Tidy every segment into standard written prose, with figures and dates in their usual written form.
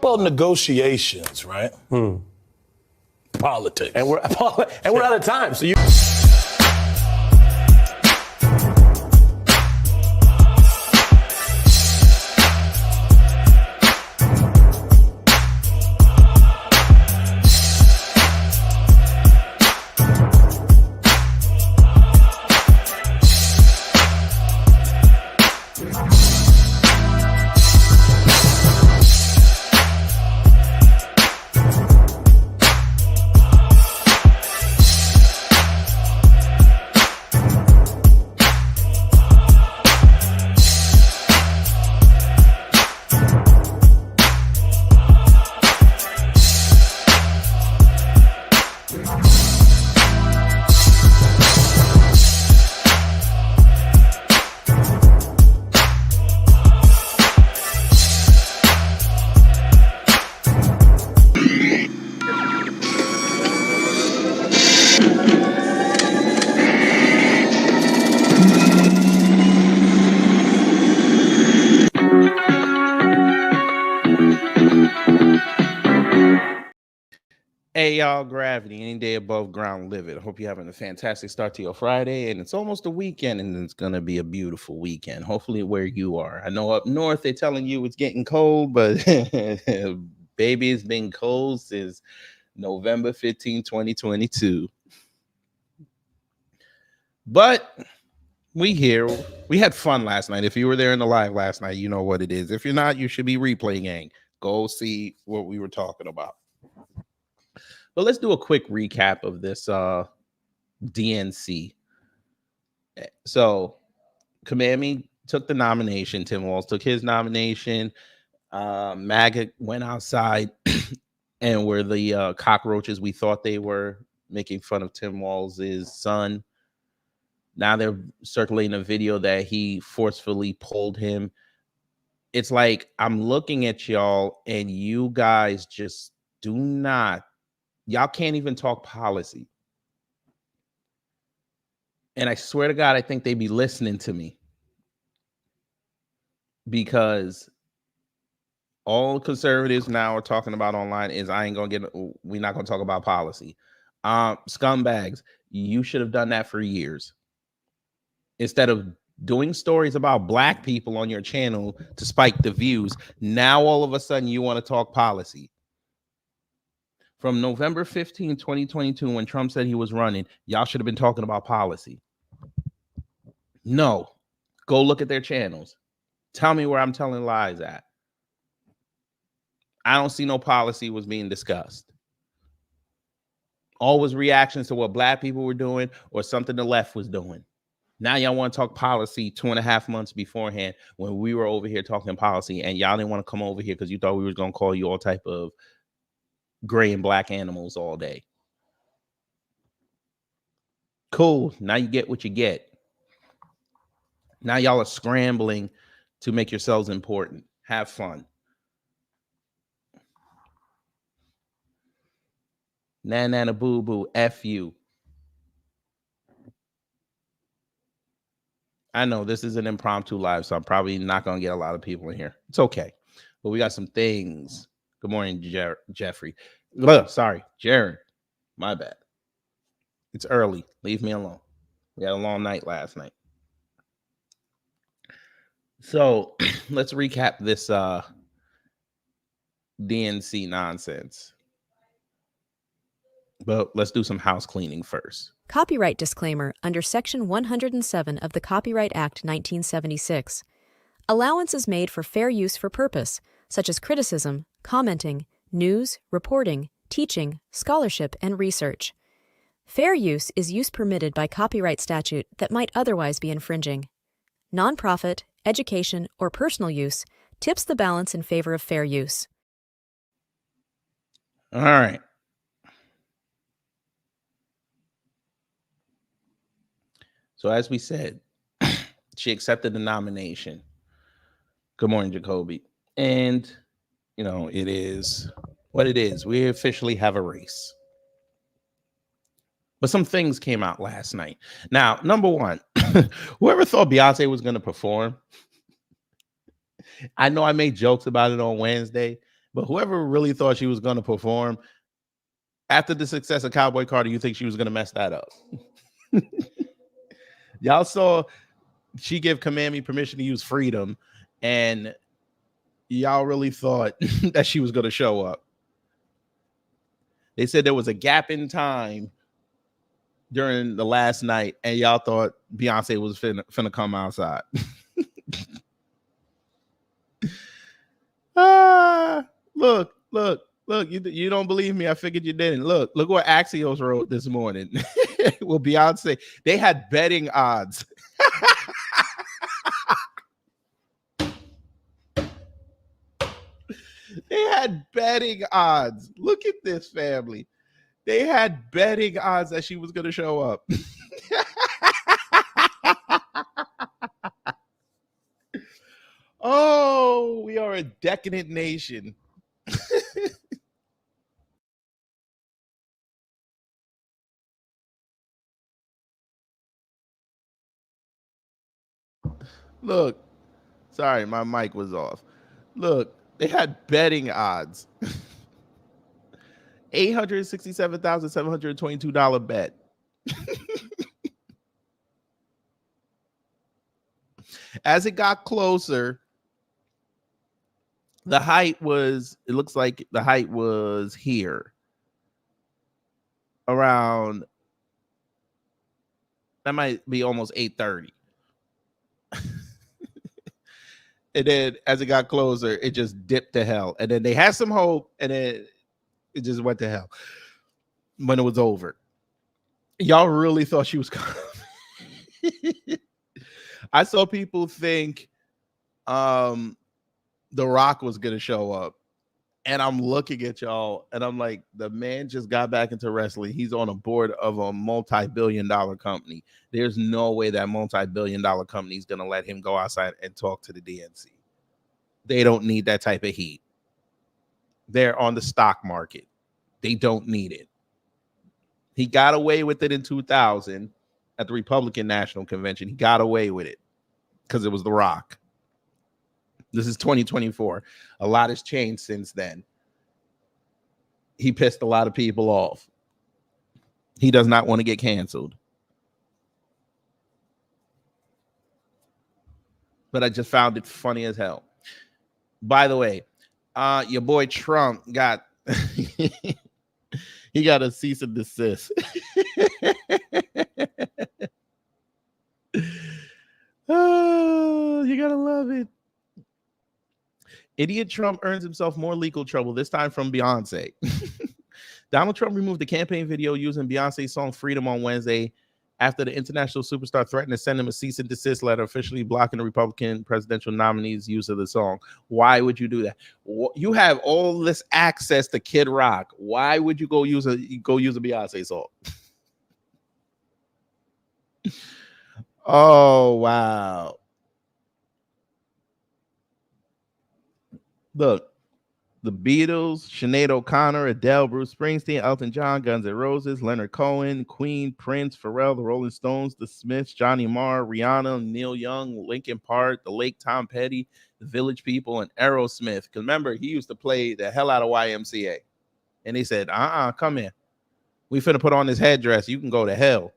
Well, negotiations, right? Politics. And we're out of time. So you. Hey, y'all, Gravity, any day above ground, live it. I hope you're having a fantastic start to your Friday, and it's almost the weekend, and it's going to be a beautiful weekend, hopefully where you are. I know up north they're telling you it's getting cold, but baby, it's been cold since November 15, 2022. But we here. We had fun last night. If you were there in the live last night, you know what it is. If you're not, you should be replay gang. Go see what we were talking about. But let's do a quick recap of this DNC. So Kamami took the nomination. Tim Walz took his nomination. MAGA went outside and were the cockroaches we thought they were, making fun of Tim Walz's son. Now they're circulating a video that he forcefully pulled him. It's like I'm looking at y'all and you guys just do not. Y'all can't even talk policy. And I swear to God, I think they be listening to me. Because all conservatives now are talking about online is we're not going to talk about policy. Scumbags, you should have done that for years. Instead of doing stories about black people on your channel to spike the views, now all of a sudden you want to talk policy. From November 15, 2022, when Trump said he was running, y'all should have been talking about policy. No. Go look at their channels. Tell me where I'm telling lies at. I don't see no policy was being discussed. Always reactions to what black people were doing or something the left was doing. Now y'all want to talk policy 2.5 months beforehand when we were over here talking policy, and y'all didn't want to come over here because you thought we were going to call you all type of gray and black animals all day. Cool. Now you get what you get. Now y'all are scrambling to make yourselves important. Have fun. Nana boo boo. F you. I know this is an impromptu live, so I'm probably not going to get a lot of people in here. It's okay. But we got some things. Good morning, Jeffrey. Sorry, Jared. My bad. It's early. Leave me alone. We had a long night last night. So let's recap this DNC nonsense. But let's do some house cleaning first. Copyright disclaimer under Section 107 of the Copyright Act 1976. Allowance is made for fair use for purpose, such as criticism, commenting, news, reporting, teaching, scholarship, and research. Fair use is use permitted by copyright statute that might otherwise be infringing. Nonprofit, education, or personal use tips the balance in favor of fair use. All right. So as we said, she accepted the nomination. Good morning, Jacoby. And, you know, it is what it is. We officially have a race. But some things came out last night. Now, number one, whoever thought Beyonce was going to perform, I know I made jokes about it on Wednesday, But whoever really thought she was going to perform after the success of Cowboy Carter, you think she was going to mess that up? Y'all saw she gave Kamala permission to use Freedom, and y'all really thought that she was going to show up. They said there was a gap in time during the last night, and y'all thought Beyonce was finna come outside. Look, you don't believe me. I figured you didn't. Look what Axios wrote this morning. Well, Beyonce, they had betting odds. They had betting odds. Look at this, family. They had betting odds that she was going to show up. Oh, we are a decadent nation. Look, sorry, my mic was off. Look, they had betting odds. $867,722 bet. As it got closer, the height was, it looks like the height was here. Around, that might be almost 8:30. And then as it got closer, it just dipped to hell. And then they had some hope, and then it just went to hell when it was over. Y'all really thought she was coming. I saw people think The Rock was going to show up. And I'm looking at y'all, and I'm like, the man just got back into wrestling. He's on a board of a multi-billion-dollar company. There's no way that multi-billion-dollar company is going to let him go outside and talk to the DNC. They don't need that type of heat. They're on the stock market. They don't need it. He got away with it in 2000 at the Republican National Convention. He got away with it because it was The Rock. This is 2024. A lot has changed since then. He pissed a lot of people off. He does not want to get canceled. But I just found it funny as hell. By the way, your boy Trump got he got a cease and desist. Oh, you gotta love it. Idiot Trump earns himself more legal trouble, this time from Beyonce. Donald Trump removed the campaign video using Beyonce's song Freedom on Wednesday after the international superstar threatened to send him a cease and desist letter officially blocking the Republican presidential nominee's use of the song. Why would you do that? You have all this access to Kid Rock. Why would you go use a Beyonce song? Oh, wow. Look, the Beatles, Sinead O'Connor, Adele, Bruce Springsteen, Elton John, Guns N' Roses, Leonard Cohen, Queen, Prince, Pharrell, the Rolling Stones, the Smiths, Johnny Marr, Rihanna, Neil Young, Linkin Park, the late Tom Petty, the Village People, and Aerosmith. Because remember, he used to play the hell out of YMCA. And they said, come here. We finna put on this headdress. You can go to hell.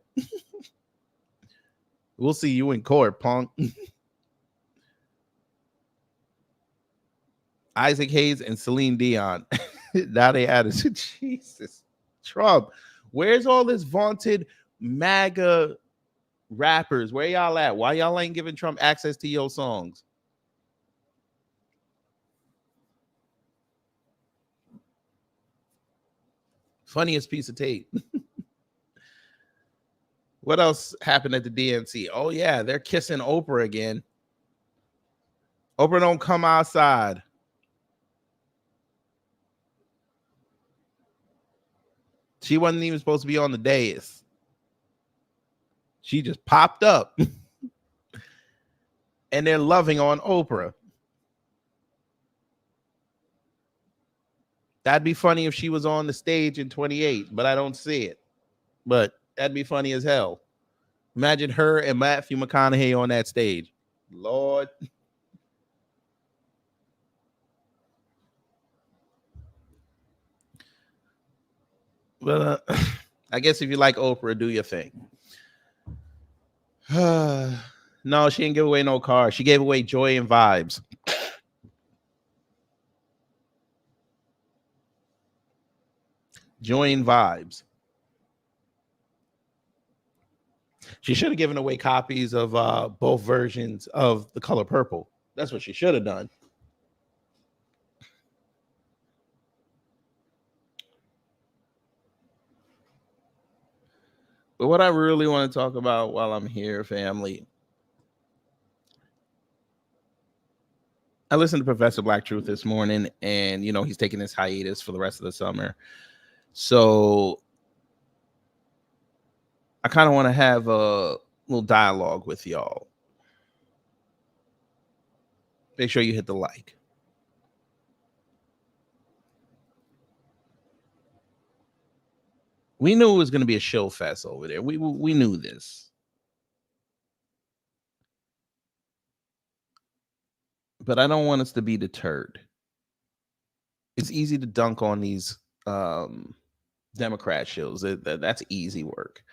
We'll see you in court, punk. Isaac Hayes and Celine Dion. Now they added, Jesus. Trump, where's all this vaunted MAGA rappers? Where y'all at? Why y'all ain't giving Trump access to your songs? Funniest piece of tape. What else happened at the DNC? Oh, yeah, they're kissing Oprah again. Oprah don't come outside. She wasn't even supposed to be on the dais. She just popped up. And they're loving on Oprah. That'd be funny if she was on the stage in 28, but I don't see it. But that'd be funny as hell. Imagine her and Matthew McConaughey on that stage. Lord. But I guess if you like Oprah, do your thing. No, she didn't give away no car. She gave away joy and vibes. Joy and vibes. She should have given away copies of both versions of The Color Purple. That's what she should have done. But what I really want to talk about while I'm here, family, I listened to Professor Black Truth this morning, and you know he's taking his hiatus for the rest of the summer. So I kind of want to have a little dialogue with y'all. Make sure you hit the like. We knew it was going to be a show fest over there. We knew this. But I don't want us to be deterred. It's easy to dunk on these Democrat shows. That's easy work.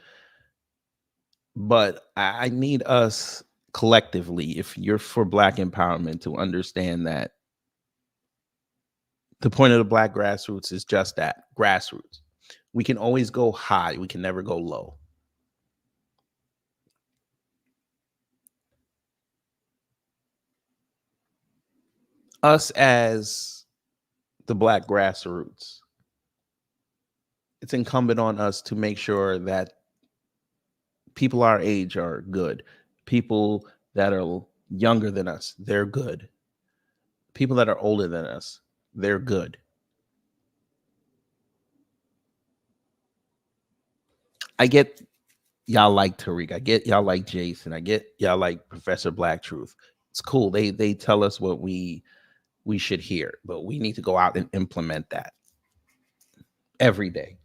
But I need us collectively, if you're for Black empowerment, to understand that the point of the Black grassroots is just that, grassroots. We can always go high. We can never go low. Us as the Black grassroots, it's incumbent on us to make sure that people our age are good. People that are younger than us, they're good. People that are older than us, they're good. I get y'all like Tariq. I get y'all like Jason. I get y'all like Professor Black Truth. It's cool. They tell us what we should hear, but we need to go out and implement that every day.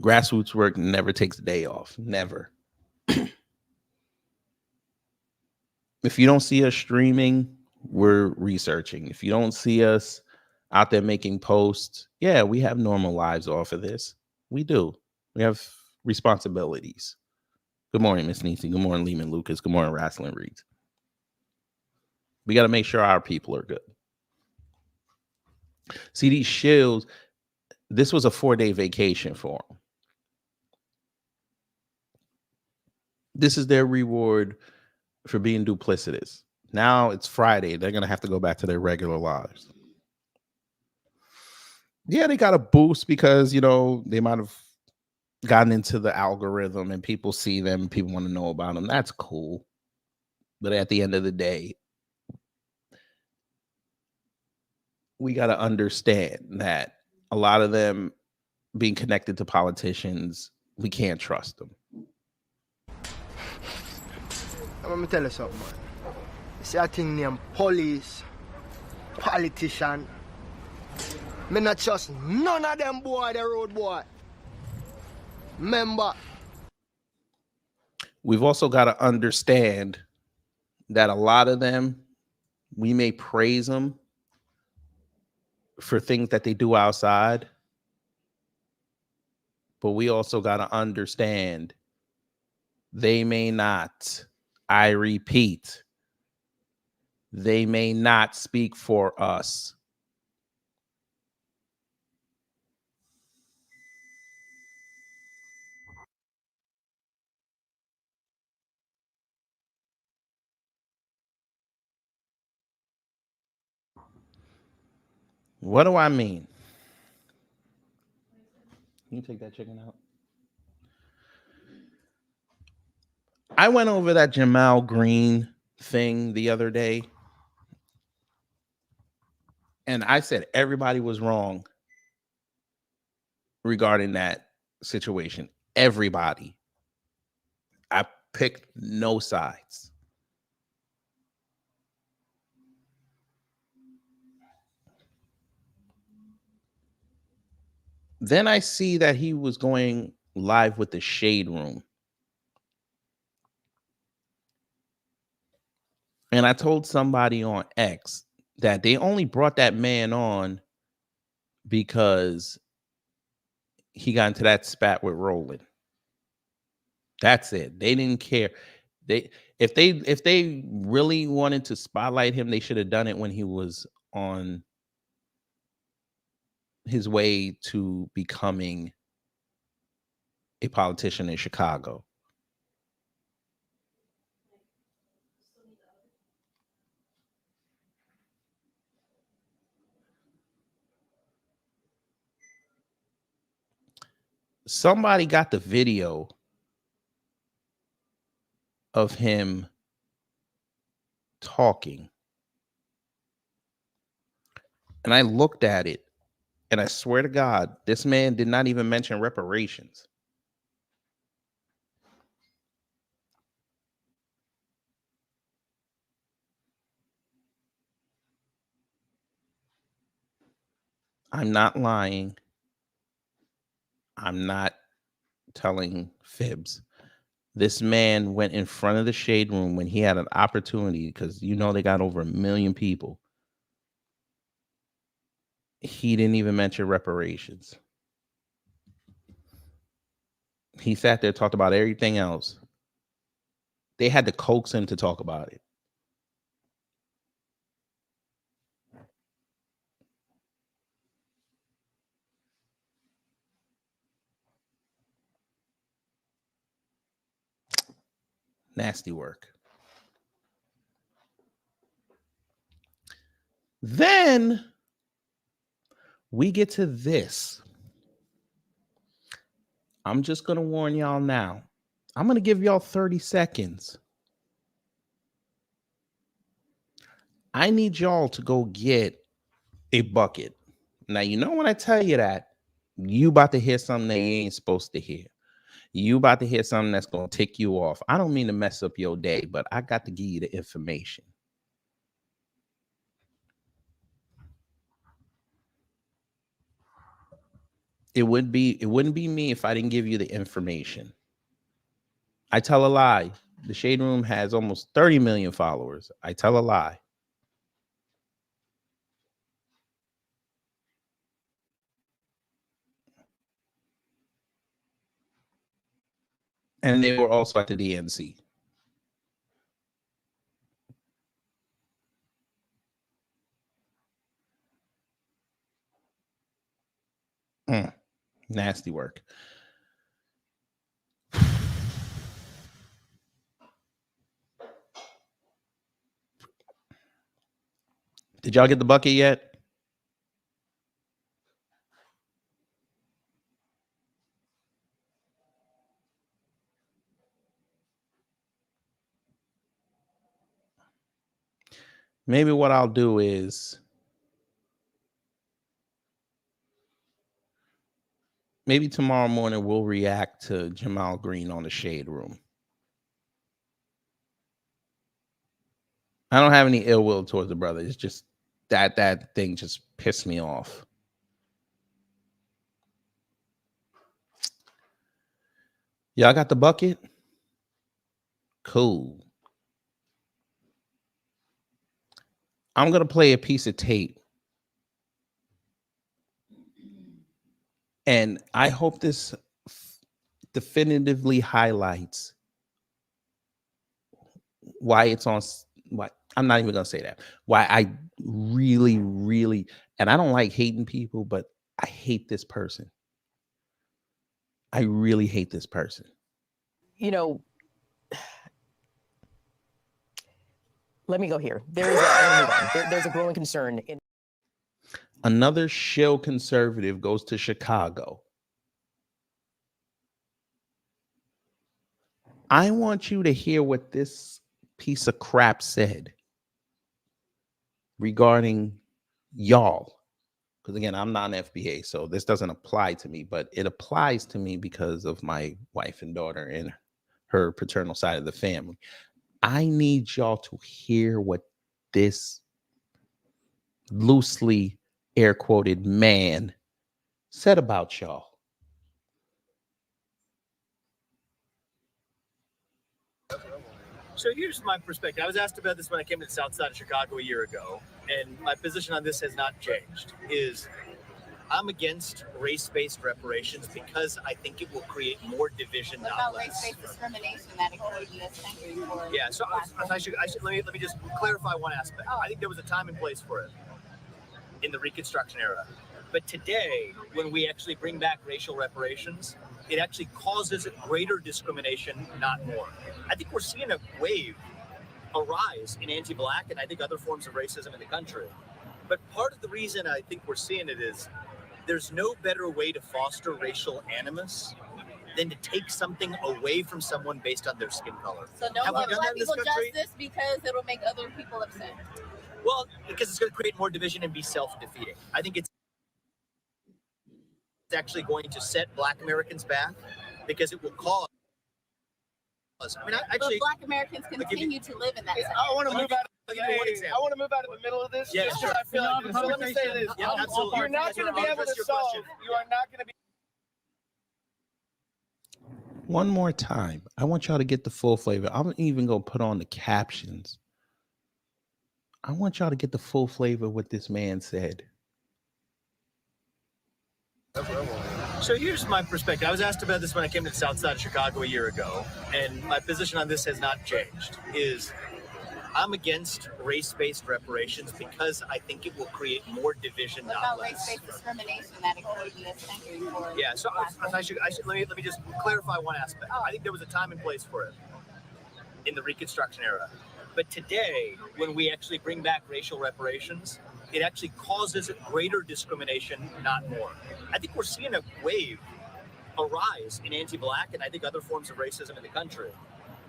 Grassroots work never takes a day off. Never. If you don't see us streaming, we're researching. If you don't see us out there making posts, yeah, we have normal lives off of this. We do. We have responsibilities. Good morning, Miss Nisi. Good morning, Lehman Lucas. Good morning, Wrestling Reads. We got to make sure our people are good. See, these shills, this was a 4-day vacation for them. This is their reward for being duplicitous. Now it's Friday. They're going to have to go back to their regular lives. Yeah, they got a boost because, you know, they might have gotten into the algorithm and people see them, people want to know about them. That's cool. But at the end of the day, we got to understand that a lot of them being connected to politicians, we can't trust them. Let me tell you something, man. You see a thing named police, politician. Me not trust none of them boy, the road boy. Remember. We've also got to understand that a lot of them, we may praise them for things that they do outside, but we also got to understand they may not, I repeat, they may not speak for us. What do I mean? Can you take that chicken out? I went over that Jamal Green thing the other day, and I said everybody was wrong regarding that situation. Everybody. I picked no sides. Then I see that he was going live with the Shade Room. And I told somebody on X that they only brought that man on because he got into that spat with Roland. That's it. They didn't care. If they really wanted to spotlight him, they should have done it when he was on his way to becoming a politician in Chicago. Somebody got the video of him talking. And I looked at it, and I swear to God, this man did not even mention reparations. I'm not lying. I'm not telling fibs. This man went in front of the shade room when he had an opportunity, because you know they got over 1 million people. He didn't even mention reparations. He sat there, talked about everything else. They had to coax him to talk about it. Nasty work. Then we get to this. I'm just going to warn y'all now. I'm going to give y'all 30 seconds. I need y'all to go get a bucket. Now, you know when I tell you that, you about to hear something that you ain't supposed to hear. You about to hear something that's going to tick you off. I don't mean to mess up your day, but I got to give you the information. It wouldn't be me if I didn't give you the information. I tell a lie. The Shade Room has almost 30 million followers. I tell a lie. And they were also at the DNC. Nasty work. Did y'all get the bucket yet? Maybe what I'll do is maybe tomorrow morning we'll react to Jamal Green on the Shade Room. I don't have any ill will towards the brother. It's just that thing just pissed me off. Y'all got the bucket? Cool. I'm going to play a piece of tape. And I hope this definitively highlights why it's on. Why I'm not even going to say that. Why I really, really, and I don't like hating people, but I hate this person. I really hate this person. You know, let me go here. There's a growing concern. Another shill conservative goes to Chicago. I want you to hear what this piece of crap said regarding y'all. Because again, I'm not an FBA, so this doesn't apply to me, but it applies to me because of my wife and daughter and her paternal side of the family. I need y'all to hear what this loosely air quoted man said about y'all. So here's my perspective. I was asked about this when I came to the south side of Chicago a year ago, and my position on this has not changed. Is I'm against race-based reparations because I think it will create more division, What not about less. race-based discrimination that occurred in this country? Yeah, so I should let me just clarify one aspect. I think there was a time and place for it in the Reconstruction era. But today, when we actually bring back racial reparations, it actually causes greater discrimination, not more. I think we're seeing a rise in anti-Black and I think other forms of racism in the country. But part of the reason I think we're seeing it is there's no better way to foster racial animus than to take something away from someone based on their skin color. So don't give Black people justice because it'll make other people upset. Well, because it's going to create more division and be self-defeating. I think it's actually going to set Black Americans back because it will cause. I mean, actually, but Black Americans continue to live in that. I want to move out. I'll give you one example. I want to move out of the middle of this. Yeah, sure. I feel like so let me say this. Yeah, absolutely. You're not going to be able to solve. You are not going to be. One more time. I want y'all to get the full flavor. I'm even going to put on the captions. I want y'all to get the full flavor of what this man said. So here's my perspective. I was asked about this when I came to the south side of Chicago a year ago, and my position on this has not changed. I'm against race-based reparations because I think it will create more division, what not about less. Race-based discrimination that occurred in this country? Yeah, so let me just clarify one aspect. I think there was a time and place for it in the Reconstruction era. But today, when we actually bring back racial reparations, it actually causes greater discrimination, not more. I think we're seeing a rise in anti-Black and I think other forms of racism in the country.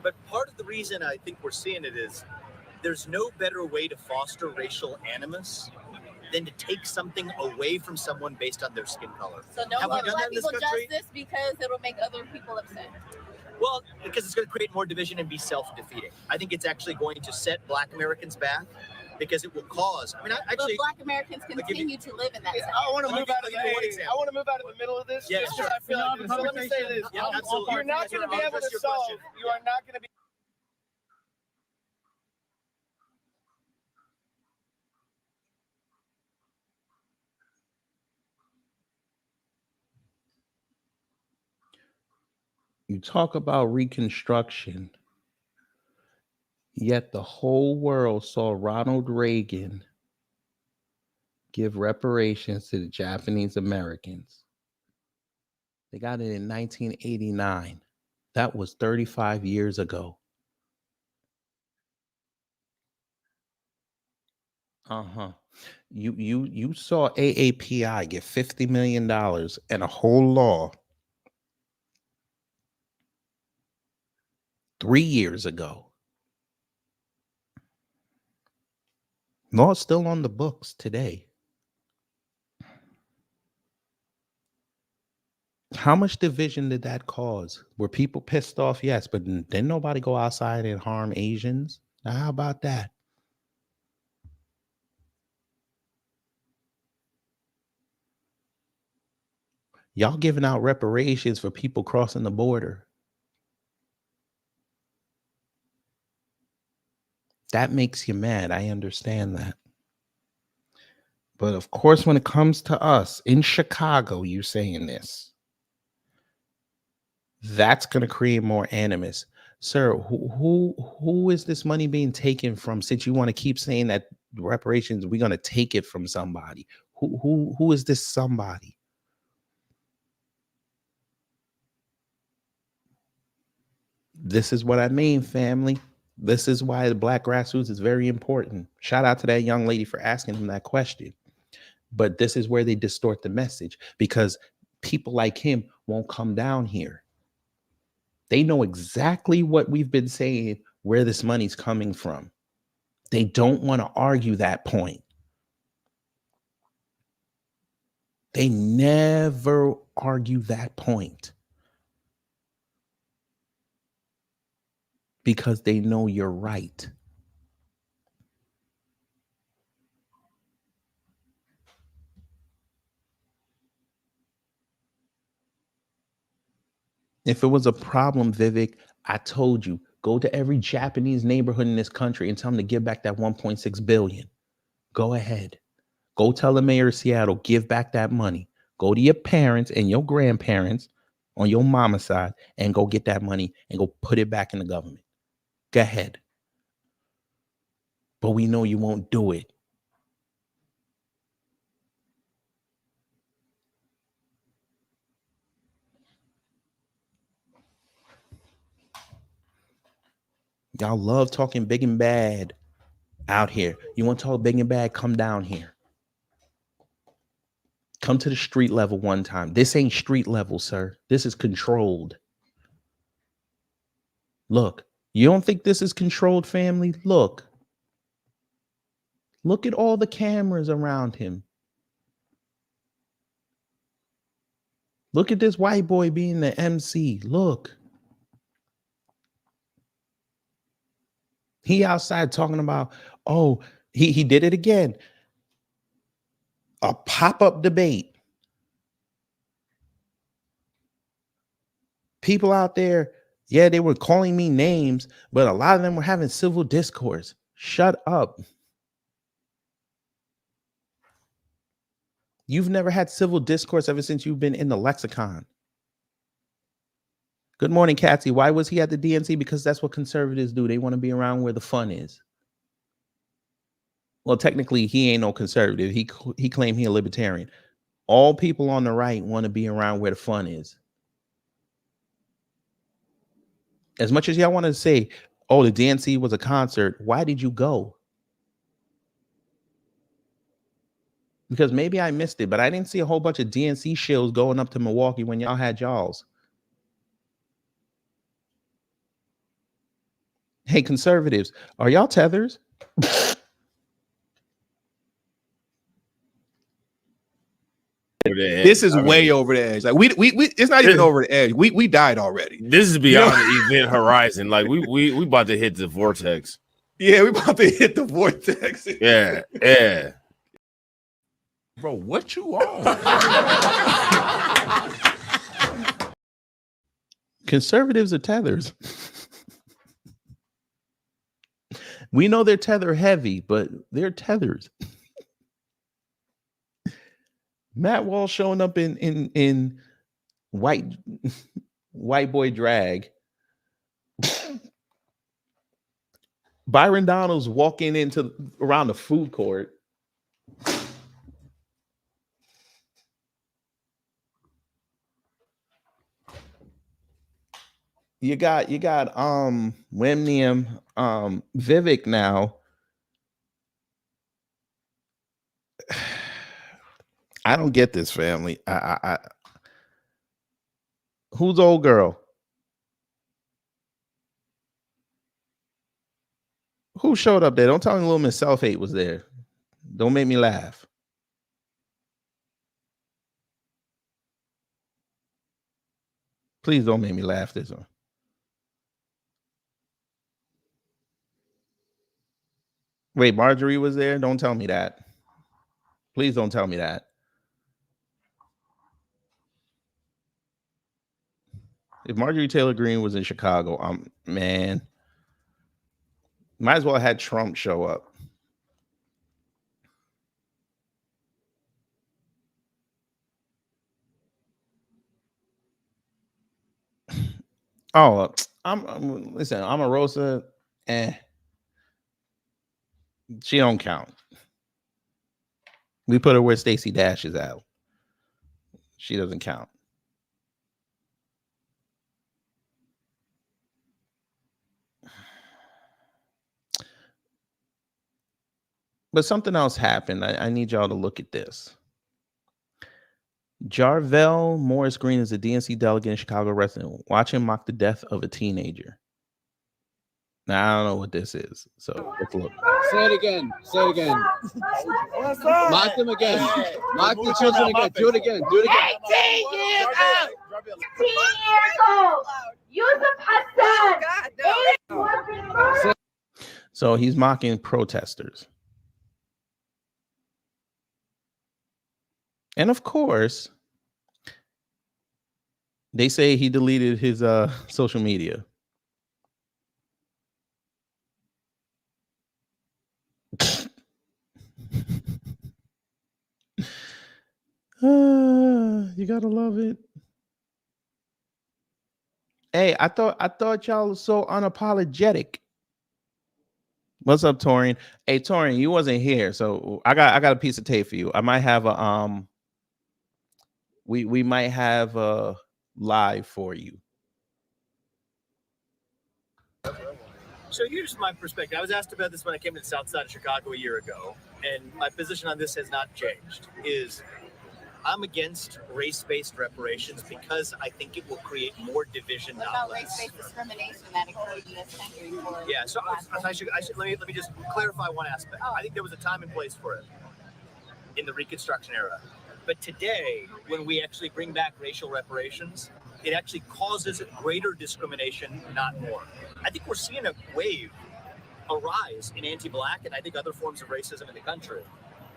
But part of the reason I think we're seeing it is there's no better way to foster racial animus than to take something away from someone based on their skin color. So don't give Black people justice because it'll make other people upset. Well, because it's going to create more division and be self-defeating. I think it's actually going to set Black Americans back because it will cause. I mean, actually, but Black Americans continue to live in that. I want to move out of the. I want to move out of the middle of this. Yeah, sure. I feel like so let me say this. Yeah, absolutely. You're not going to be able to solve. You are not going to be. You talk about Reconstruction, yet the whole world saw Ronald Reagan give reparations to the Japanese Americans. They got it in 1989. That was 35 years ago. You saw AAPI get $50 million and a whole law 3 years ago. Law is still on the books today. How much division did that cause? Were people pissed off? Yes, but didn't nobody go outside and harm Asians? Now, how about that? Y'all giving out reparations for people crossing the border. That makes you mad. I understand that. But of course, when it comes to us in Chicago, you saying this, that's going to create more animus. Sir, who is this money being taken from? Since you want to keep saying that reparations, we're going to take it from somebody. Who is this somebody? This is what I mean, family. This is why the Black grassroots is very important. Shout out to that young lady for asking him that question. But this is where they distort the message because people like him won't come down here. They know exactly what we've been saying, where this money's coming from. They don't want to argue that point. They never argue that point. Because they know you're right. If it was a problem, Vivek, I told you, go to every Japanese neighborhood in this country and tell them to give back that 1.6 billion. Go ahead. Go tell the mayor of Seattle, give back that money. Go to your parents and your grandparents on your mama's side and go get that money and go put it back in the government. Go ahead. But we know you won't do it. Y'all love talking big and bad out here. You want to talk big and bad? Come down here. Come to the street level one time. This ain't street level, sir. This is controlled. Look, you don't think this is controlled, family? Look. Look at all the cameras around him. Look at this white boy being the MC. Look. He outside talking about, oh, he did it again. A pop-up debate. People out there, yeah, they were calling me names, but a lot of them were having civil discourse. Shut up. You've never had civil discourse ever since you've been in the lexicon. Good morning, Catsy. Why was he at the DNC? Because that's what conservatives do. They want to be around where the fun is. Well, technically, he ain't no conservative. He claimed he a libertarian. All people on the right want to be around where the fun is. As much as y'all want to say, oh, the DNC was a concert, why did you go? Because maybe I missed it, but I didn't see a whole bunch of DNC shows going up to Milwaukee when y'all had y'all's. Hey, conservatives, are y'all tethers? This is way over the edge. Like we it's not even over the edge. We died already. This is beyond the event horizon. Like we about to hit the vortex. Yeah, we about to hit the vortex. Yeah. Bro, what you on? Conservatives are tethers. We know they're tether heavy, but they're tethers. Matt Wall showing up in white boy drag. Byron Donalds walking into around the food court. You got Wemnium, Vivek now. I don't get this, family. I who's old girl? Who showed up there? Don't tell me Little Miss Self-Hate was there. Don't make me laugh. Please don't make me laugh this one. Wait, Marjorie was there? Don't tell me that. Please don't tell me that. If Marjorie Taylor Greene was in Chicago, man, might as well have had Trump show up. Oh, listen, Omarosa, she don't count. We put her where Stacey Dash is at. She doesn't count. But something else happened. I need y'all to look at this. Jarvell Morris Green is a DNC delegate in Chicago resident. Watch him mock the death of a teenager. Now, I don't know what this is. So let's look. Say it again. Say it again. Mock them again. Mock the children again. Do it again. Do it again. 18 years old. 18 years old. Yusuf Hassan. So he's mocking protesters. And of course, they say he deleted his social media. You gotta love it. Hey, I thought y'all was so unapologetic. What's up, Torian? Hey, Torian, you wasn't here, so I got a piece of tape for you. I might have a we might have a live for you. So here's my perspective. I was asked about this when I came to the south side of Chicago a year ago, and my position on this has not changed. I'm against race-based reparations because I think it will create more division, What not about less. race-based discrimination that occurred in this country? Yeah, so I should let me just clarify one aspect. I think there was a time and place for it in the Reconstruction era. But today, when we actually bring back racial reparations, it actually causes greater discrimination, not more. I think we're seeing a rise in anti-Black and I think other forms of racism in the country.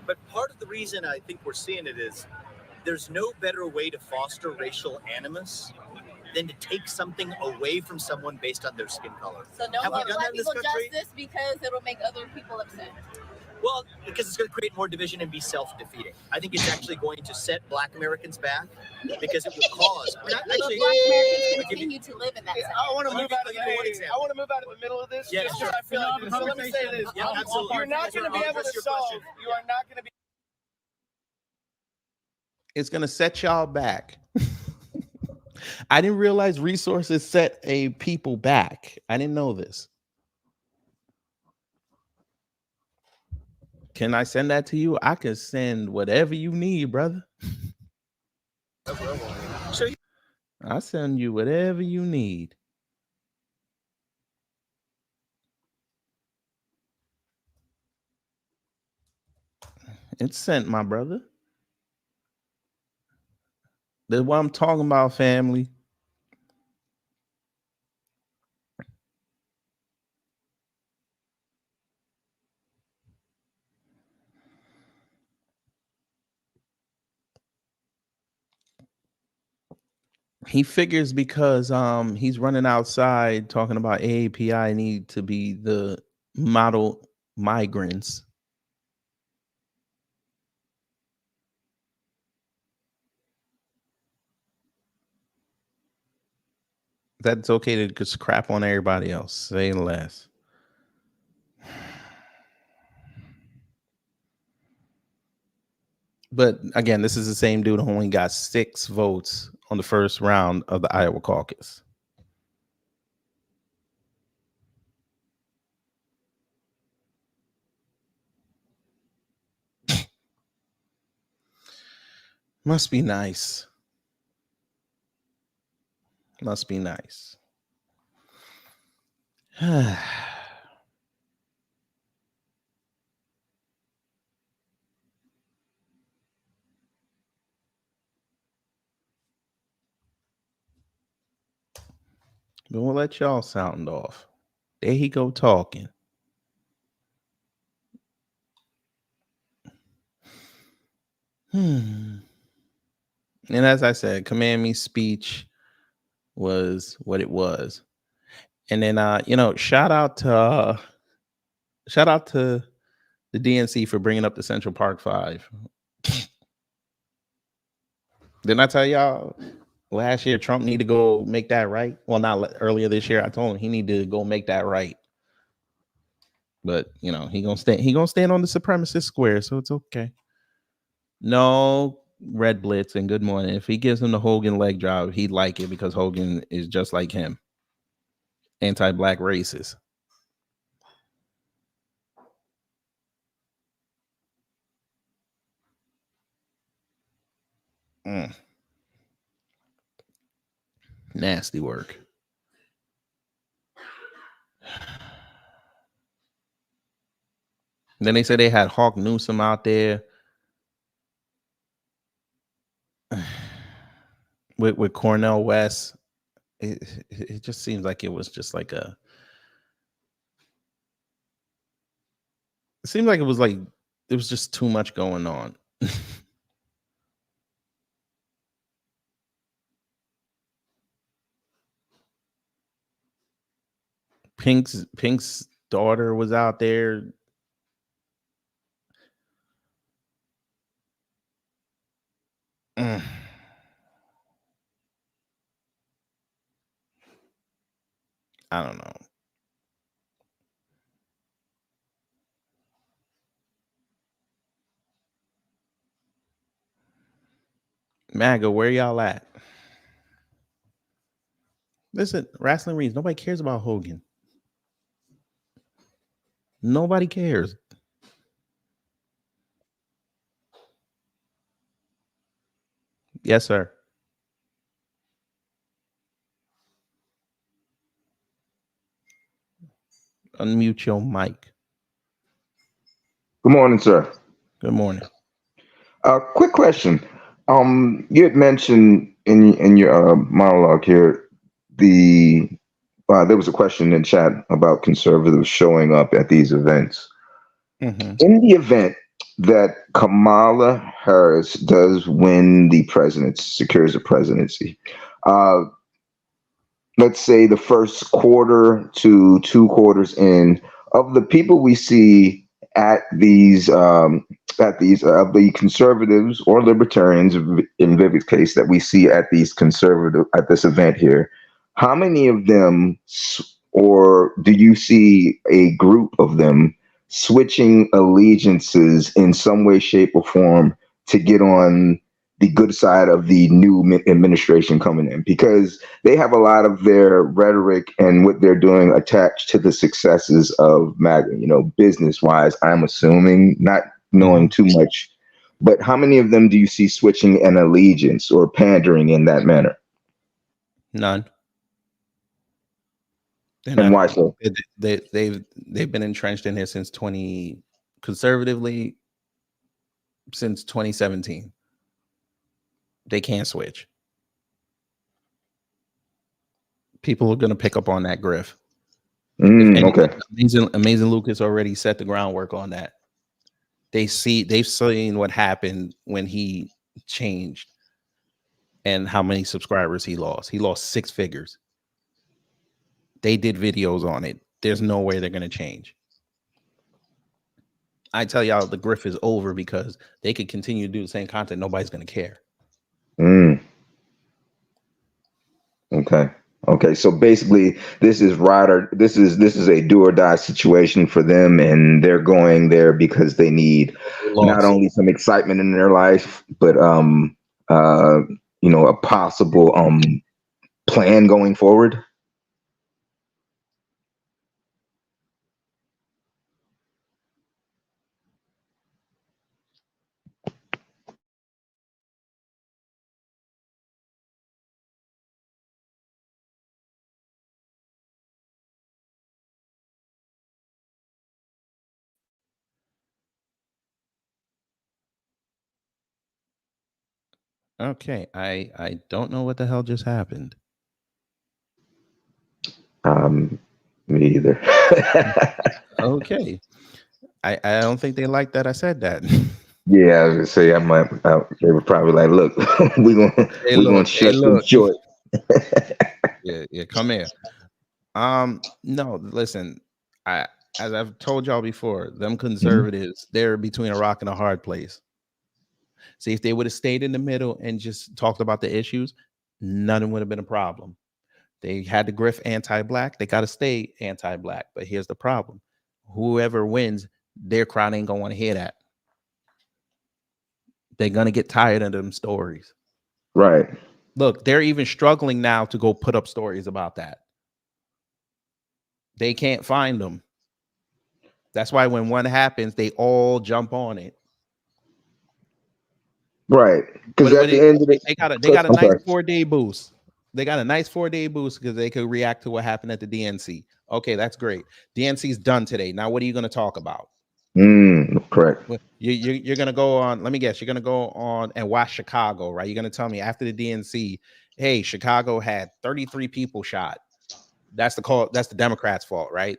But part of the reason I think we're seeing it is there's no better way to foster racial animus than to take something away from someone based on their skin color. So don't give Black people justice because it'll make other people upset. Well, because it's going to create more division and be self-defeating. I think it's actually going to set Black Americans back because it will cause. Black Americans continue to live in that. I want to move out of the middle of this. Yeah, sure. I feel like so let me say this. Yeah, absolutely. You're not going to be able to solve. You are not going to be. It's gonna set y'all back. I didn't realize resources set a people back. I didn't know this. Can I send that to you? I can send whatever you need, brother. I'll send you whatever you need. It's sent, my brother. That's what I'm talking about, family. He figures because he's running outside talking about AAPI need to be the model migrants. That's okay to just crap on everybody else. Say less. But again, this is the same dude who only got 6 votes on the first round of the Iowa caucus. Must be nice. Must be nice. But we'll let y'all sound off. There he go talking. And as I said, Command Me speech was what it was. And then shout out to the DNC for bringing up the Central Park 5. Didn't I tell y'all last year Trump need to go make that right? Well, not earlier this year. I told him he need to go make that right. But he gonna stand on the supremacist square, so it's okay. No, Red Blitz and good morning. If he gives him the Hogan leg drop, he'd like it because Hogan is just like him. Anti-black racist. Nasty work. Then they said they had Hawk Newsom out there with Cornel West. It just seems like it was just like it seemed like it was just too much going on. Pink's daughter was out there. I don't know. MAGA, where y'all at? Listen, wrestling rings. Nobody cares about Hogan. Nobody cares. Yes, sir. Unmute your mic. Good morning, sir. Good morning. Quick question. You had mentioned in your monologue here there was a question in chat about conservatives showing up at these events. Mm-hmm. In the event that Kamala Harris does win the presidency, secures the presidency, let's say the first quarter to 2 quarters in, of the people we see at these of the conservatives or libertarians in Vivek's case that we see at these conservative at this event here, how many of them or do you see a group of them switching allegiances in some way, shape, or form to get on the good side of the new administration coming in? Because they have a lot of their rhetoric and what they're doing attached to the successes of MAGA, business wise, I'm assuming, not knowing too much. But how many of them do you see switching an allegiance or pandering in that manner? None. And why so? They've been entrenched in here since conservatively since 2017. They can't switch. People are going to pick up on that griff. Okay. Amazing Lucas already set the groundwork on that. They've seen what happened when he changed and how many subscribers he lost. He lost 6 figures. They did videos on it. There's no way they're going to change. I tell y'all the griff is over because they could continue to do the same content. Nobody's going to care. Okay. So basically, this is a do or die situation for them, and they're going there because they need not only some excitement in their life, but a possible plan going forward. Okay, I don't know what the hell just happened. Me either. Okay, I don't think they like that I said that. Yeah, I was gonna say they were probably like, "Look, we're gonna shut them short." Yeah, come here. No, listen, as I've told y'all before, them conservatives, they're between a rock and a hard place. See, if they would have stayed in the middle and just talked about the issues, none would have been a problem. They had to griff anti-black. They got to stay anti-black. But here's the problem. Whoever wins, their crowd ain't going to want to hear that. They're going to get tired of them stories. Right. Look, they're even struggling now to go put up stories about that. They can't find them. That's why when one happens, they all jump on it. Right. Because at the end of the they got a nice 4-day boost. They got a nice 4-day boost because they could react to what happened at the DNC. Okay, that's great. DNC's done today. Now, what are you going to talk about? Correct. You're going to go on, let me guess, you're going to go on and watch Chicago, right? You're going to tell me after the DNC, hey, Chicago had 33 people shot. That's the Democrats' fault, right?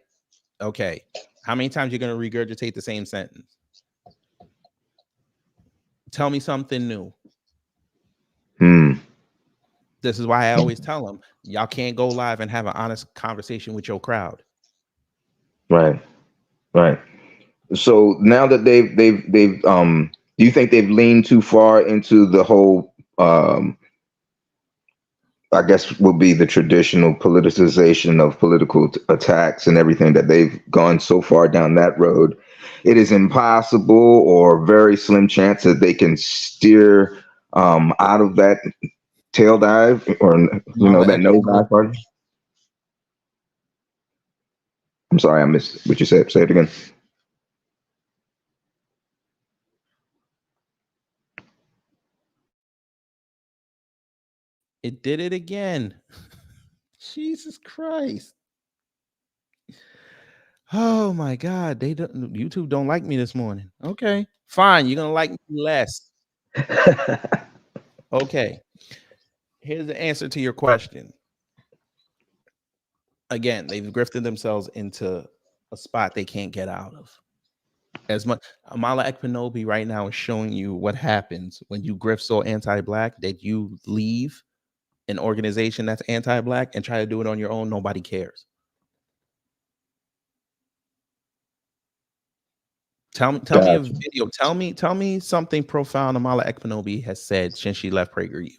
Okay. How many times you're going to regurgitate the same sentence? Tell me something new. This is why I always tell them, y'all can't go live and have an honest conversation with your crowd. Right. So now that they've do you think they've leaned too far into the whole I guess will be the traditional politicization of political attacks and everything that they've gone so far down that road. It is impossible or very slim chance that they can steer out of that tail dive or that no dive part. I'm sorry, I missed what you said. Say it again. It did it again. Jesus Christ. Oh my God. YouTube don't like me this morning. Okay, fine. You're gonna like me less. Okay. Here's the answer to your question. Again, they've grifted themselves into a spot they can't get out of. As much Amala Ekpanobi right now is showing you what happens when you grift so anti-black that you leave an organization that's anti-black and try to do it on your own. Nobody cares. Tell me a video. Tell me something profound Amala Ekpanobi has said since she left PragerU.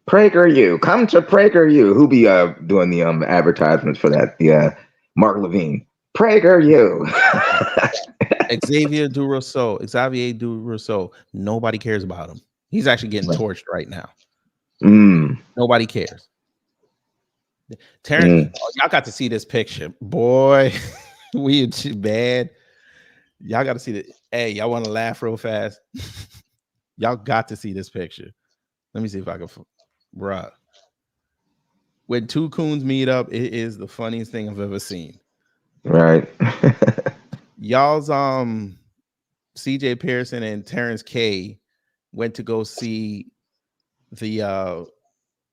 PragerU, come to PragerU. Who be doing the advertisements for that? The Mark Levine. PragerU. Xavier Durousseau. Nobody cares about him. He's actually getting torched right now. Nobody cares. Terrence, y'all got to see this picture. Boy, we are bad. Y'all got to see it. Hey, y'all want to laugh real fast? Y'all got to see this picture. Let me see if I can. Bruh. When two coons meet up, it is the funniest thing I've ever seen. Right. Y'all's CJ Pearson and Terrence K went to go see the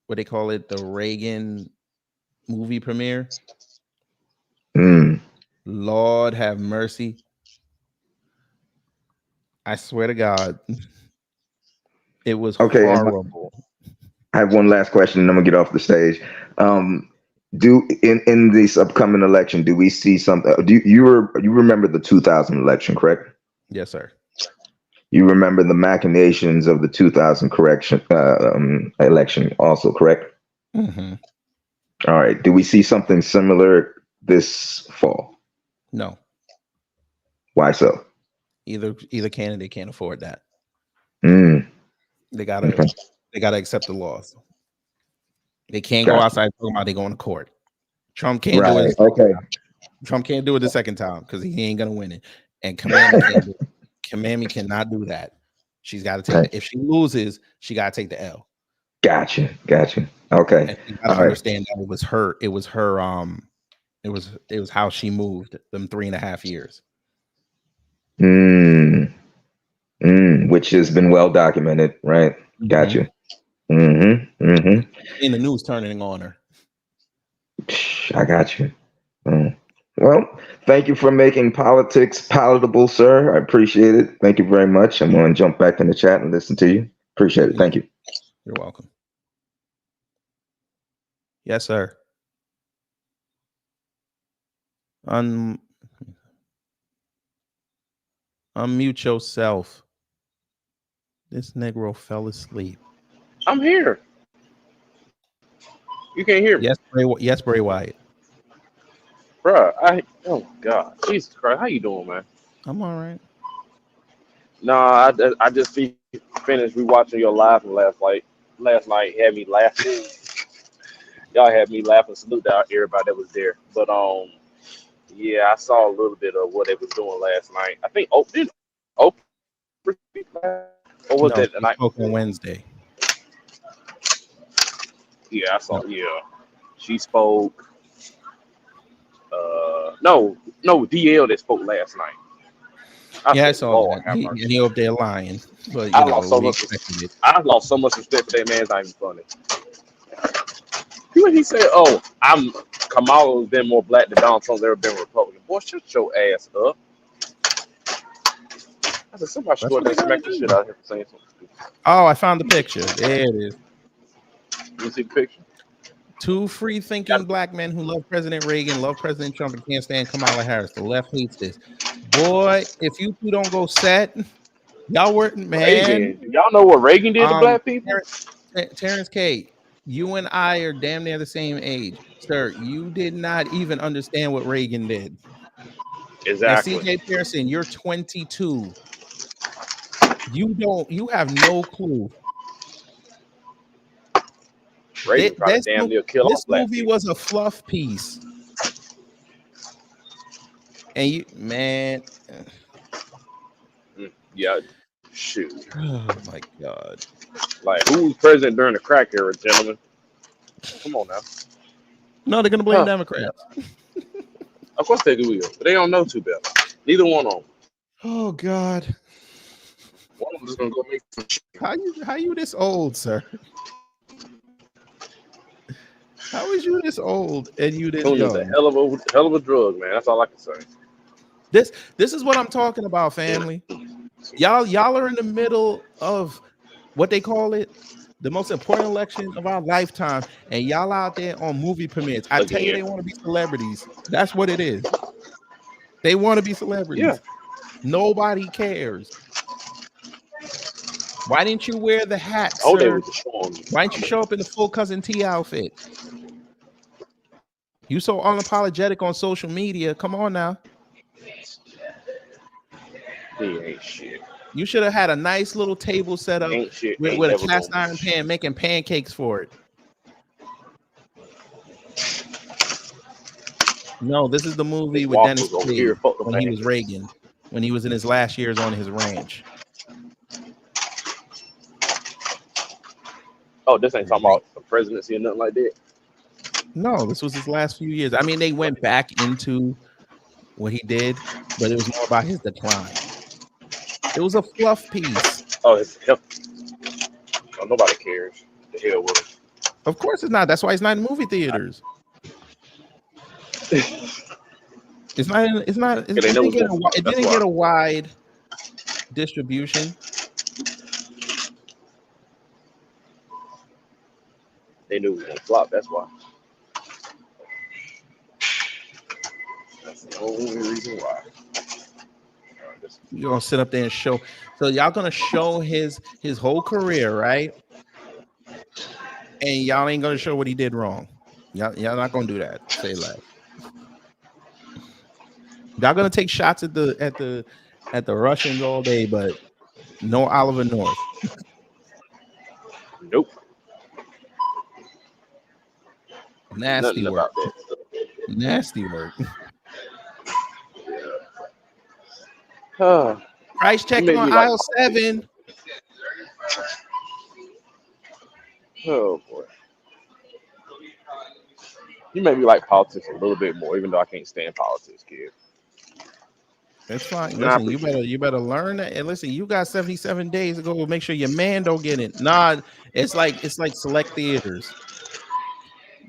what they call it, the Reagan movie premiere. Lord have mercy. I swear to God, it was horrible. I have one last question, and I'm gonna get off the stage. Do in this upcoming election, do we see something? You remember the 2000 election, correct? Yes, sir. You remember the machinations of the 2000 election, also, correct? Mm-hmm. All right. Do we see something similar this fall? No. Why so? Either candidate can't afford that. They gotta accept the laws. They can't go outside talking about they going to court. Trump can't do it. Trump can't do it the second time because he ain't gonna win it. And Kamala can't do it. Kamala cannot do that. She's got to take if she loses, she got to take the L. Gotcha. Okay. And you gotta understand that it was her. It was how she moved them 3.5 years. Which has been well documented, right? Gotcha. In the news turning on her. I got you. Well, thank you for making politics palatable, sir. I appreciate it. Thank you very much. I'm going to jump back in the chat and listen to you. Appreciate it. Thank you. You're welcome. Yes, sir. Unmute yourself. This Negro fell asleep. I'm here. You can't hear me. Yes, Bray Wyatt. Bruh, oh God, Jesus Christ, how you doing, man? I'm all right. Nah, I just finished rewatching your live from last night. Had me laughing. Y'all had me laughing. Salute to everybody that was there. But yeah, I saw a little bit of what they was doing last night. I think did Oprah speak last, or was that the night on Wednesday? Yeah, I saw. Yeah, she spoke. No, DL that spoke last night. I saw that. He up there lying, but I lost so much respect for that man. It's not even funny. When he said, "Oh, Kamala has been more black than Donald Trump's ever been Republican." Boy, shut your ass up. I said, somebody should go there and smack the shit out of him for saying something stupid. Oh, I found the picture. There it is. You see the picture? Two free-thinking black men who love President Reagan, love President Trump, and can't stand Kamala Harris. The left hates this. Boy, if you two don't go set, y'all were, man. Reagan. Y'all know what Reagan did to black people? Terrence K, you and I are damn near the same age, sir. You did not even understand what Reagan did. Exactly. And CJ Pearson, you're 22. You have no clue. Reagan tried to damn near kill this off black movie people. was a fluff piece. And you, man. Yeah, shoot. Oh my God. Like, who was president during the crack era, gentlemen? Come on now. No, they're gonna blame Democrats. Of course they will, but they don't know too better. Neither one of them. Oh God. One of them is gonna go make some shit. How you this old, sir? How is you this old and you this Tuna's young? a hell of a drug, man. That's all I can say. This is what I'm talking about, family. Y'all are in the middle of what they call it, the most important election of our lifetime, and y'all out there on movie premieres. I tell you, they want to be celebrities. That's what it is. They want to be celebrities. Yeah. Nobody cares. Why didn't you wear the hat, sir? Oh, they were destroying me. Why didn't you show up in the full Cousin T outfit? You so unapologetic on social media. Come on now. He ain't shit. You should have had a nice little table set up with a cast iron pan, making pancakes for it. No, this is the movie with Dennis Quaid when he was Reagan, when he was in his last years on his ranch. Oh, this ain't talking about the presidency or nothing like that. No, this was his last few years. I mean, they went back into what he did, but it was more about his decline. It was a fluff piece. Oh, it's him. Oh, nobody cares. The hell with him. Of course it's not. That's why it's not in movie theaters. It's not. It didn't get a wide distribution. They knew it was gonna flop. That's why. That's the only reason why. You're gonna sit up there and show. So y'all gonna show his whole career, right? And y'all ain't gonna show what he did wrong. Y'all not gonna do that. Say less. Y'all gonna take shots at the Russians all day, but no Oliver North. Nope. Nasty Nothing work. about that. Nasty work. Price check on aisle 7. Oh boy. You made me like politics a little bit more, even though I can't stand politics, kid. That's fine. Listen, you better learn that. And listen, you got 77 days to go make sure your man don't get it. Nah, it's like select theaters.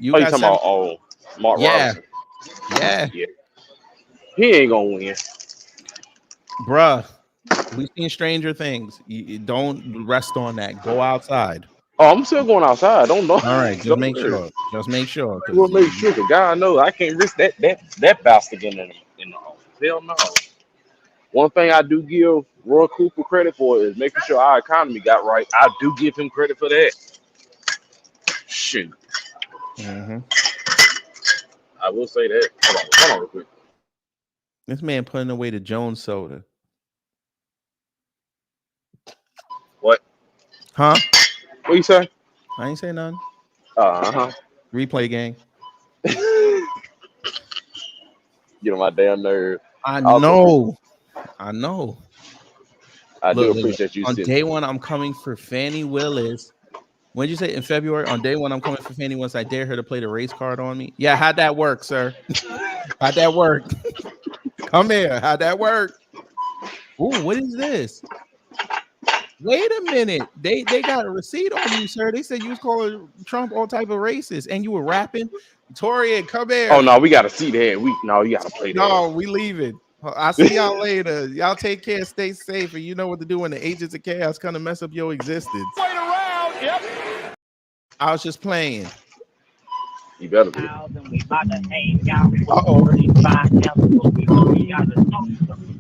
You talking about Mark Robinson? Yeah. He ain't gonna win. Bruh, we've seen Stranger Things. You don't rest on that. Go outside. Oh, I'm still going outside. Don't know. All right, just make sure. Just make sure. We'll make sure. The guy I know, I can't risk that bastard in the office. Hell no. One thing I do give Roy Cooper credit for is making sure our economy got right. I do give him credit for that. Shoot. Mm-hmm. I will say that. Hold on real quick. This man putting away the Jones soda. What? Huh? What you say? I ain't say nothing. Uh-huh. Replay gang. Get on my damn nerve. I know. I Look, do appreciate you. On day one, I'm coming for Fannie Willis. When did you say in February? On day one, I'm coming for Fannie Willis. I dare her to play the race card on me. Yeah, how'd that work, sir? How'd that work? Come here. How'd that work? Ooh, what is this? Wait a minute. They got a receipt on you, sir. They said you was calling Trump all type of racist and you were rapping. Torian, come here. Oh no, we gotta see that. You gotta play that. No, we leaving. I'll see y'all later. Y'all take care, stay safe, and you know what to do when the agents of chaos kind of mess up your existence. Wait around, yep. I was just playing. You better be. Uh-oh.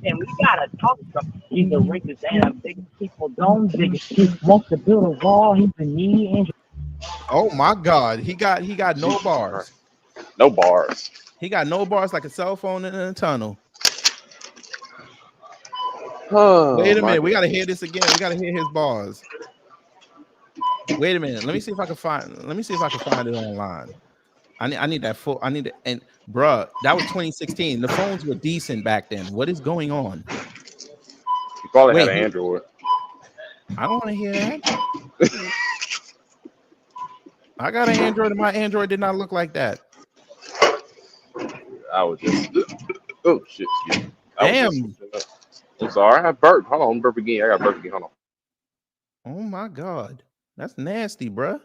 And we gotta talk to him. He's a racist and a bigot. People don't dig it. He wants to build a wall. He's a knee injury. Oh my God, he got no bars. No bars. He got no bars like a cell phone in a tunnel. Oh, Wait a minute, God. we gotta hear this again. We gotta hear his bars. Wait a minute. Let me see if I can find it online. I need that full. I need it. And bruh, that was 2016. The phones were decent back then. What is going on? You probably had an Android. I don't want to hear that. I got an Android, and my Android did not look like that. I was just oh shit. Excuse me. Damn. I'm sorry. I burped. Hold on, burp again. I got burp again. Hold on. Oh my God, that's nasty, bruh.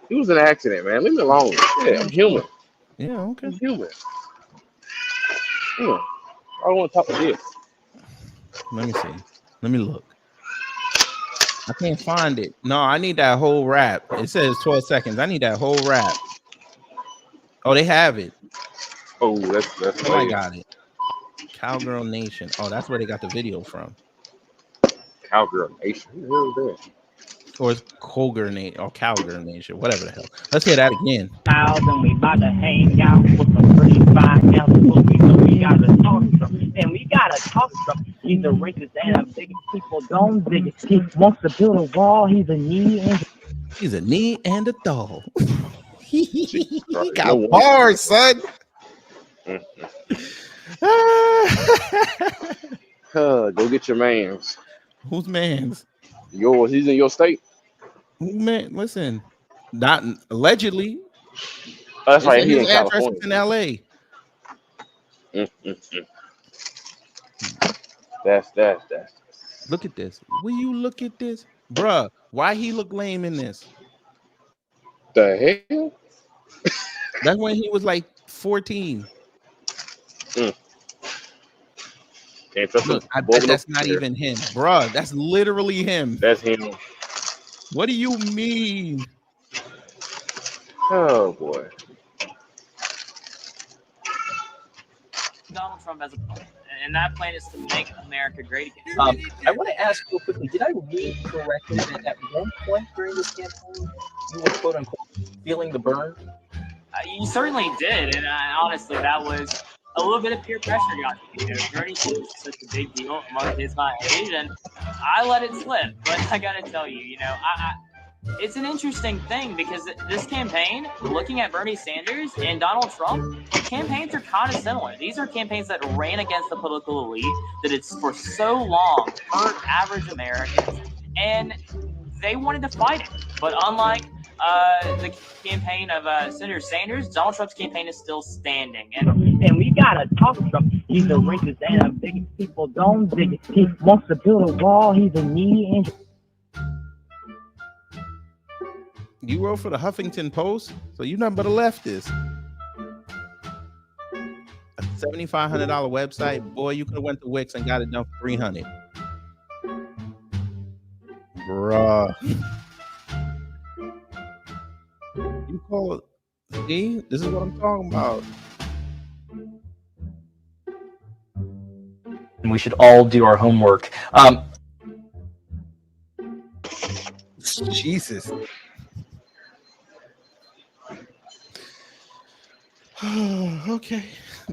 It was an accident, man. Leave me alone. Yeah, I'm human. Yeah, okay. I'm human. Yeah. I don't want to talk to this. Let me see. Let me look. I can't find it. No, I need that whole rap. It says 12 seconds. I need that whole rap. Oh, they have it. Oh, that's Somebody got it. Cowgirl Nation. Oh, that's where they got the video from. Cowgirl Nation. Who the hell is that? Or it's Cowgirl Nation or Cowgirl Nation, whatever the hell. Let's hear that again. And we about to hang out with some pretty fine gals. We gotta talk to him. And we gotta talk to him. He's a racist and a bigot. People don't dig it. He wants to build a wall. He's a knee and He's a knee and a throw. He got bars, son. Go get your man's. Whose man's? Yours. He's in your state. Man, listen. Not allegedly. Oh, that's right. He's His in address California. is in LA. That's. Look at this. Will you look at this? Bruh, why he look lame in this? The hell? That's when he was like 14. Look, I bet that's not even him. Bruh, that's literally him. That's him. What do you mean? Oh, boy. Donald Trump has a plan, and that plan is to make America great again. I want to ask real quickly, did I read correctly that at one point during this campaign, you were quote-unquote feeling the burn? You certainly did, and honestly, that was a little bit of peer pressure got me. Bernie Sanders is such a big deal among his my age, and I let it slip. But I got to tell you, it's an interesting thing because this campaign, looking at Bernie Sanders and Donald Trump, campaigns are kind of similar. These are campaigns that ran against the political elite that it's for so long hurt average Americans, and they wanted to fight it. But unlike the campaign of Senator Sanders, Donald Trump's campaign is still standing. And we gotta talk to him. He's a racist and a bigot. People don't dig it. He wants to build a wall. He's a knee injury. You wrote for the Huffington Post, so you're nothing but a leftist. A $7,500 website, boy, you could have went to Wix and got it done for $300. Bruh. You call it, see, this is what I'm talking about. And we should all do our homework. Jesus. Okay,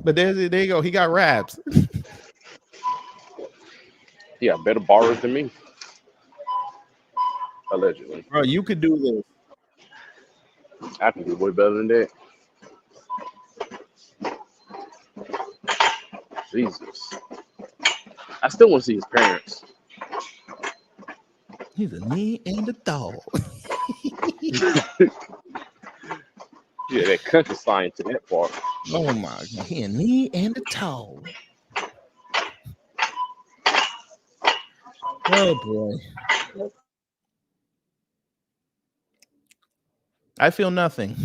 but there you go. He got raps. He got better bars than me, allegedly. Bro, you could do this. I can do way better than that. Jesus, I still want to see his parents. He's a knee and a dog. Yeah, that country sign to that part. Oh my God, he a knee and a toe. Oh boy. I feel nothing.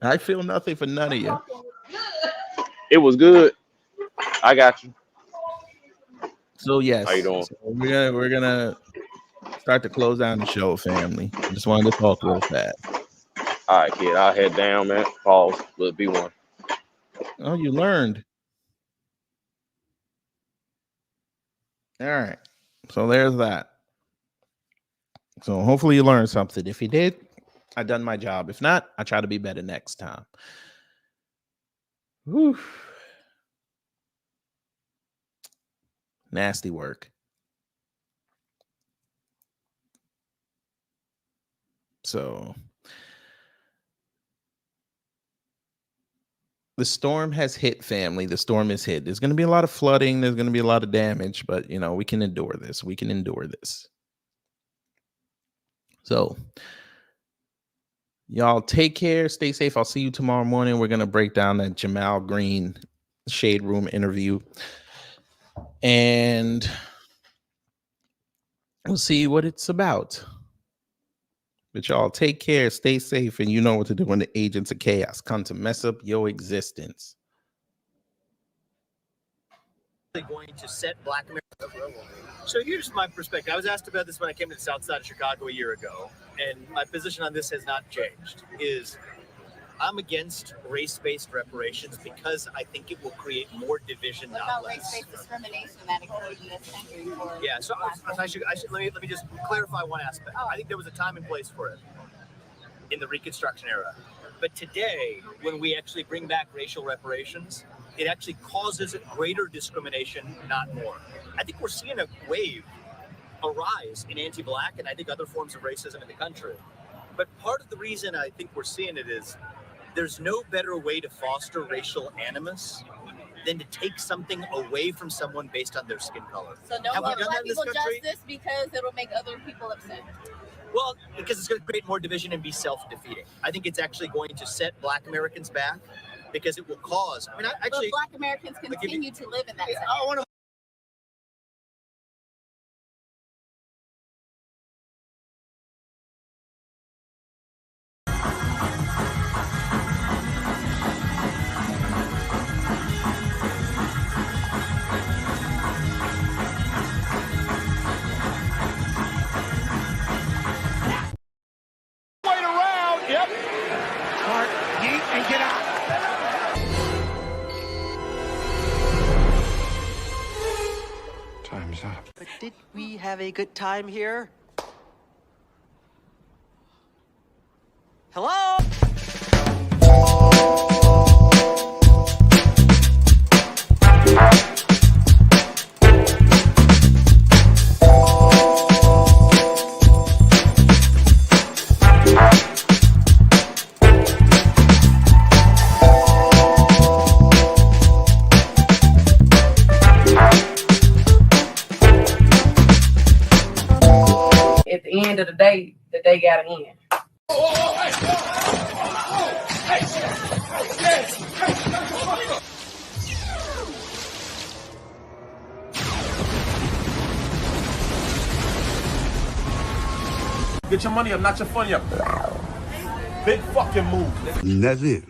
I feel nothing for none of you. It was good. I got you. So yes, how you doing? So we're gonna start to close down the show, family. I just wanted to talk real fast. All right, kid. I'll head down, man. Pause. Let's be one. Oh, you learned. All right. So there's that. So hopefully you learned something. If you did, I done my job. If not, I try to be better next time. Whew. Nasty work. So the storm has hit, family. The storm is hit. There's going to be a lot of flooding. There's going to be a lot of damage, but you know, we can endure this. We can endure this. So y'all take care. Stay safe. I'll see you tomorrow morning. We're going to break down that Jamal Green Shade Room interview. And we'll see what it's about. But y'all take care, stay safe, and you know what to do when the agents of chaos come to mess up your existence. Going to set Black America. So here's my perspective. I was asked about this when I came to the south side of Chicago a year ago, and my position on this has not changed. Is I'm against race-based reparations because I think it will create more division, What not about less. race-based discrimination that occurred in this country? Yeah, so I should let me just clarify one aspect. I think there was a time and place for it in the Reconstruction era. But today, when we actually bring back racial reparations, it actually causes greater discrimination, not more. I think we're seeing a rise in anti-Black and I think other forms of racism in the country. But part of the reason I think we're seeing it is there's no better way to foster racial animus than to take something away from someone based on their skin color. So no Have we more done Black that in this people country? justice because it'll make other people upset. Well, because it's going to create more division and be self-defeating. I think it's actually going to set Black Americans back because it will cause. I mean, But Black Americans continue to live in that. I want to. Wait around. Yep. Smart. Yeet and get out. Time's up. But did we have a good time here? Hello? At the end of the day gotta end. Get your money up, not your funny up. Big fucking move. That's it.